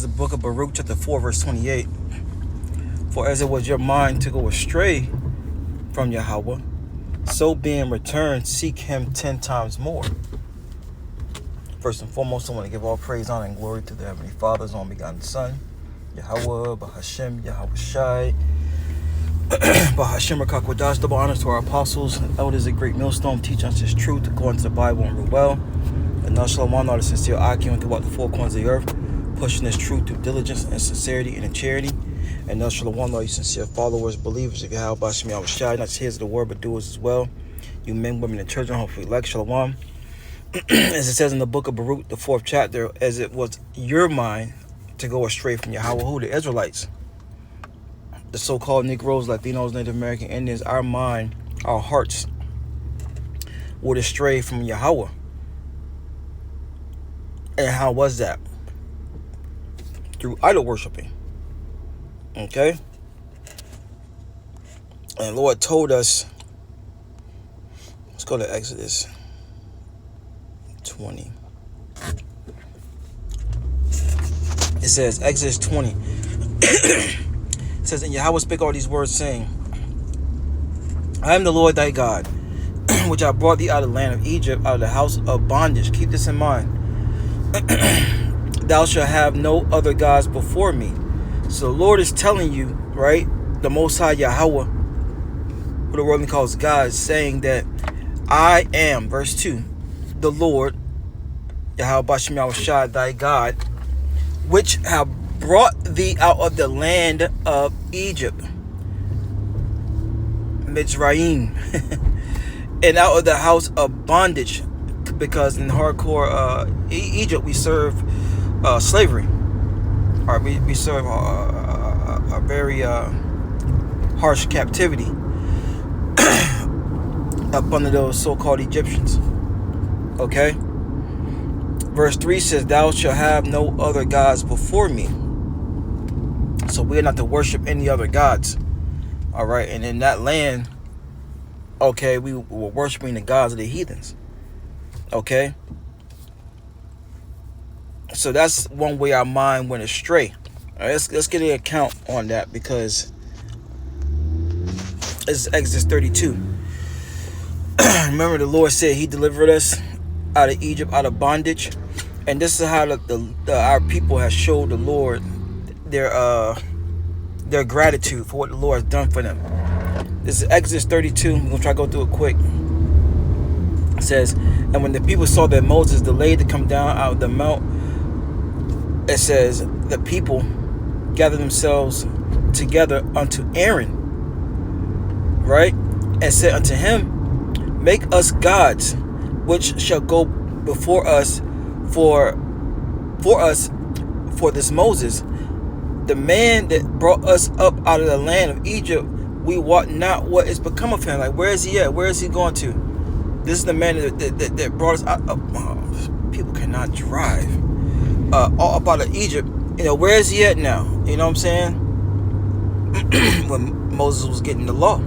the book of Baruch, chapter 4, verse 28. For as it was your mind to go astray from Yahawah, so being returned, seek him 10 times more. First and foremost, I want to give all praise, honor, and glory to the Heavenly Father's only begotten Son, Yahawah, Bahasham, Yahawashi, Bahasham, Rakakwadash. Double honors to our apostles and elders at Great Millstone, teach us His truth according to the Bible and rule well. And now shalom, all the sincere Akim throughout the four corners of the earth, pushing this truth through diligence and sincerity and in charity. And now shalom, all you sincere followers, believers of Bahasham, Yahawashi, not hearers of the word, but doers as well. You men, women, and children, hopefully elect, shalom. As it says in the book of Baruch, the 4th chapter, as it was your mind to go astray from Yahawah, the Israelites, the so-called Negroes, Latinos, Native American Indians, our mind, our hearts would astray from Yahawah. And how was that? Through idol worshiping. Okay? And the Lord told us, let's go to Exodus 20. It says, Exodus 20. It says, and Yahawah spake all these words, saying, I am the Lord thy God, which I brought thee out of the land of Egypt, out of the house of bondage. Keep this in mind. Thou shalt have no other gods before me. So the Lord is telling you, right, the Most High Yahawah, who the world calls God, is saying that I am, verse 2, the Lord, Yahawah Bahasham Yahawashi, thy God, which have brought thee out of the land of Egypt, Mitzrayim, and out of the house of bondage, because in hardcore Egypt we serve slavery. Or we serve a very harsh captivity up under those so-called Egyptians. Okay? Verse 3 says, thou shalt have no other gods before me. So we are not to worship any other gods. All right? And in that land, okay, we were worshiping the gods of the heathens. Okay? So that's one way our mind went astray. All right, let's get an account on that, because it's Exodus 32. Remember, the Lord said He delivered us out of Egypt, out of bondage, and this is how our people have showed the Lord their gratitude for what the Lord has done for them. This is Exodus 32. We're gonna try to go through it quick. It says, and when the people saw that Moses delayed to come down out of the mount, it says, the people gathered themselves together unto Aaron, right, and said unto him, make us gods, which shall go before us for this Moses, the man that brought us up out of the land of Egypt. We wot not what is become of him. Like, where is he at? Where is he going to? This is the man that brought us out of, people cannot drive, all up out of Egypt. You know, where is he at now? You know what I'm saying? When Moses was getting the law.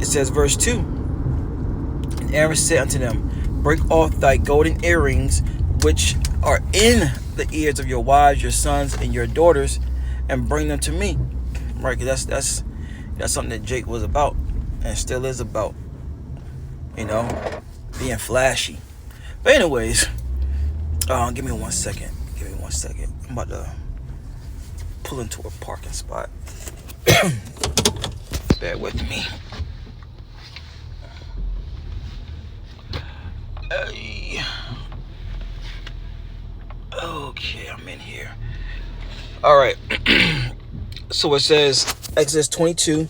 It says, verse 2, and Aaron said unto them, break off thy golden earrings which are in the ears of your wives, your sons, and your daughters, and bring them to me. Right, because that's something that Jake was about and still is about. You know, being flashy. But anyways, give me 1 second. Give me 1 second. I'm about to pull into a parking spot. Bear with me. Okay, I'm in here. All right. So it says, Exodus 22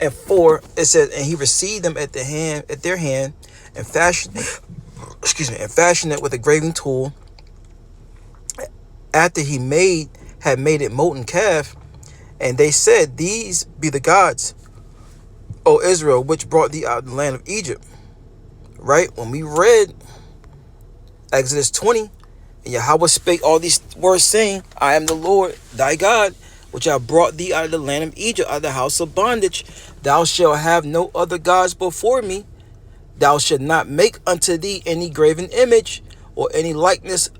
and 4. It says, and he received them at their hand, and fashioned it with a graving tool. After he had made it molten calf, and they said, these be the gods, O Israel, which brought thee out of the land of Egypt. Right? When we read Exodus 20, and Yahawah spake all these words, saying, I am the Lord thy God, which I brought thee out of the land of Egypt, out of the house of bondage. Thou shalt have no other gods before me. Thou shalt not make unto thee any graven image, or any likeness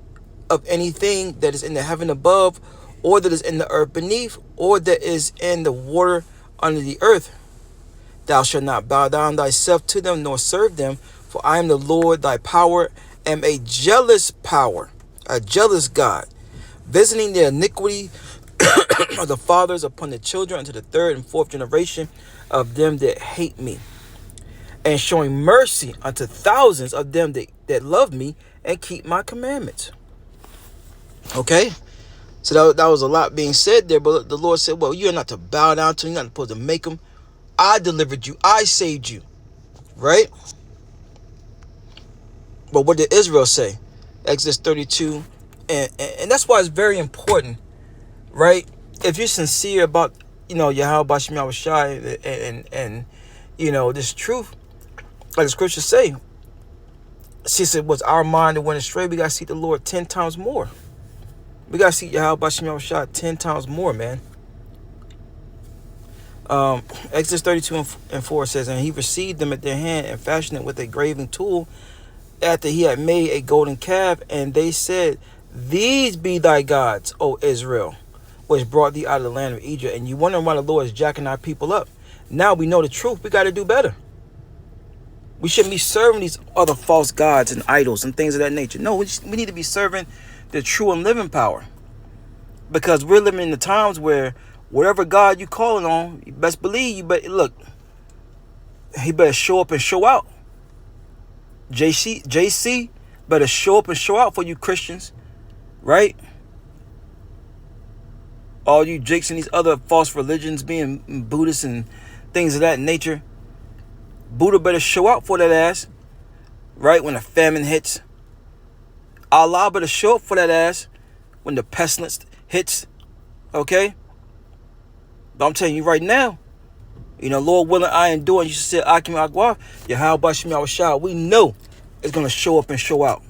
of anything that is in the heaven above, or that is in the earth beneath, or that is in the water under the earth. Thou shalt not bow down thyself to them, nor serve them, for I am the Lord thy power, am a jealous power, a jealous God, visiting the iniquity of the fathers upon the children unto the third and fourth generation of them that hate me, and showing mercy unto thousands of them that love me and keep my commandments. Okay? So that was a lot being said there, but the Lord said, well, you're not to bow down to them, you're not supposed to make them. I delivered you. I saved you. Right? But what did Israel say? Exodus 32. And that's why it's very important, right? If you're sincere about, Yahawashi, Yahawashi, and this truth, like the scriptures say, she said, what's our mind that went astray? We got to seek the Lord 10 times more. We got to seek Yahawashi, Yahawashi 10 times more, man. Exodus 32 and 4 says, and he received them at their hand and fashioned it with a graving tool after he had made a golden calf. And they said, these be thy gods, O Israel, which brought thee out of the land of Egypt. And you wonder why the Lord is jacking our people up. Now we know the truth. We got to do better. We shouldn't be serving these other false gods and idols and things of that nature. No, we need to be serving the true and living power. Because we're living in the times where whatever God you calling on, you best believe he better show up and show out. JC better show up and show out for you Christians. Right? All you jakes and these other false religions, being Buddhists and things of that nature, Buddha better show out for that ass. Right? When the famine hits. Allah better show up for that ass when the pestilence hits. Okay? But I'm telling you right now, Lord willing, I endure, and you said, Akim Agwa, Yahawashi, Yahawashi, we know it's going to show up and show out.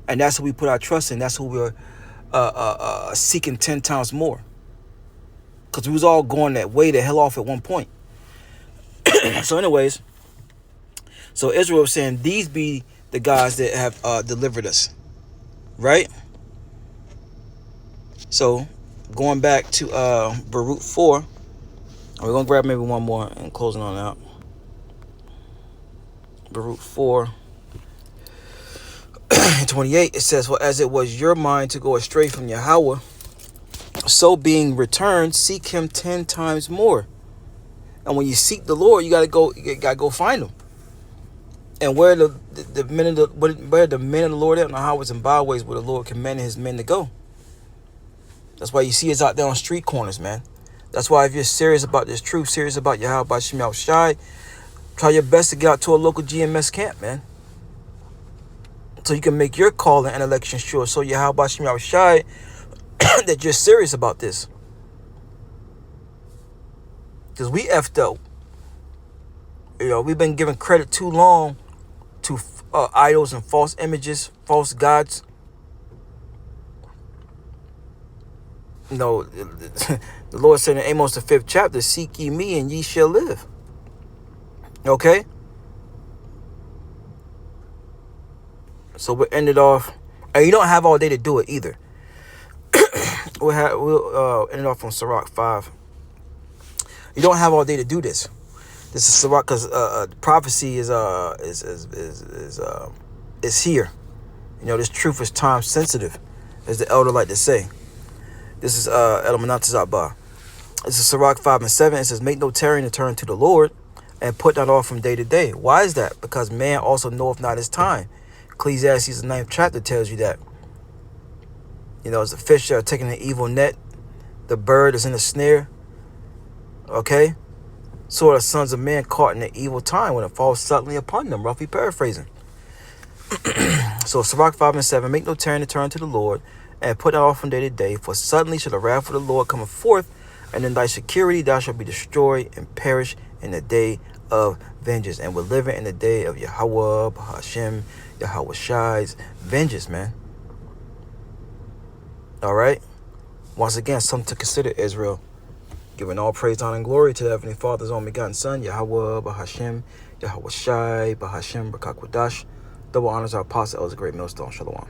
And that's who we put our trust in. That's who we're seeking 10 times more. Because we was all going that way the hell off at one point. So anyways, so Israel was saying, these be the guys that have delivered us. Right? So going back to Baruch 4, we're going to grab maybe one more and closing on out. Baruch 4 and 28, it says, for as it was your mind to go astray from Yahawah, so being returned, seek him 10 times more. And when you seek the Lord, you gotta go find him. And where the men of the Lord at, and highways and byways where the Lord commanded his men to go. That's why you see us out there on street corners, man. That's why if you're serious about this truth, serious about Yahawashi, Yahawashi, try your best to get out to a local GMS camp, man. So you can make your call and election sure. So Yahawashi, Yahawashi, that you're serious about this. Because we effed up. We've been giving credit too long to idols and false images, false gods. The Lord said in Amos the 5th chapter, seek ye me and ye shall live. Okay? So we'll end it off. And you don't have all day to do it either. We'll end it off on Sirach 5. You don't have all day to do this. This is Sirach because prophecy is here. This truth is time sensitive, as the elder like to say. This is Elmanatazabah. This is Sirach 5 and 7. It says, make no tarrying to turn to the Lord, and put not off from day to day. Why is that? Because man also knoweth not his time. Ecclesiastes the 9th chapter tells you that. It's the fish that are taking an evil net. The bird is in a snare. Okay? So are the sons of man caught in an evil time when it falls suddenly upon them. Roughly paraphrasing. So Sirach 5 and 7. Make no tarrying to turn to the Lord, and put not off from day to day. For suddenly shall the wrath of the Lord come forth, and in thy security thou shalt be destroyed and perish in the day of vengeance. And we're living in the day of Yahawah, Bahasham, Yahawashi's vengeance, man. All right? Once again, something to consider, Israel. Giving all praise, honor, and glory to the Heavenly Father's only begotten Son, Yahawah, Bahasham, Yahawashi, Bahasham, Bakakwadash. Double honors our apostle, Elder Great Millstone. Shalom.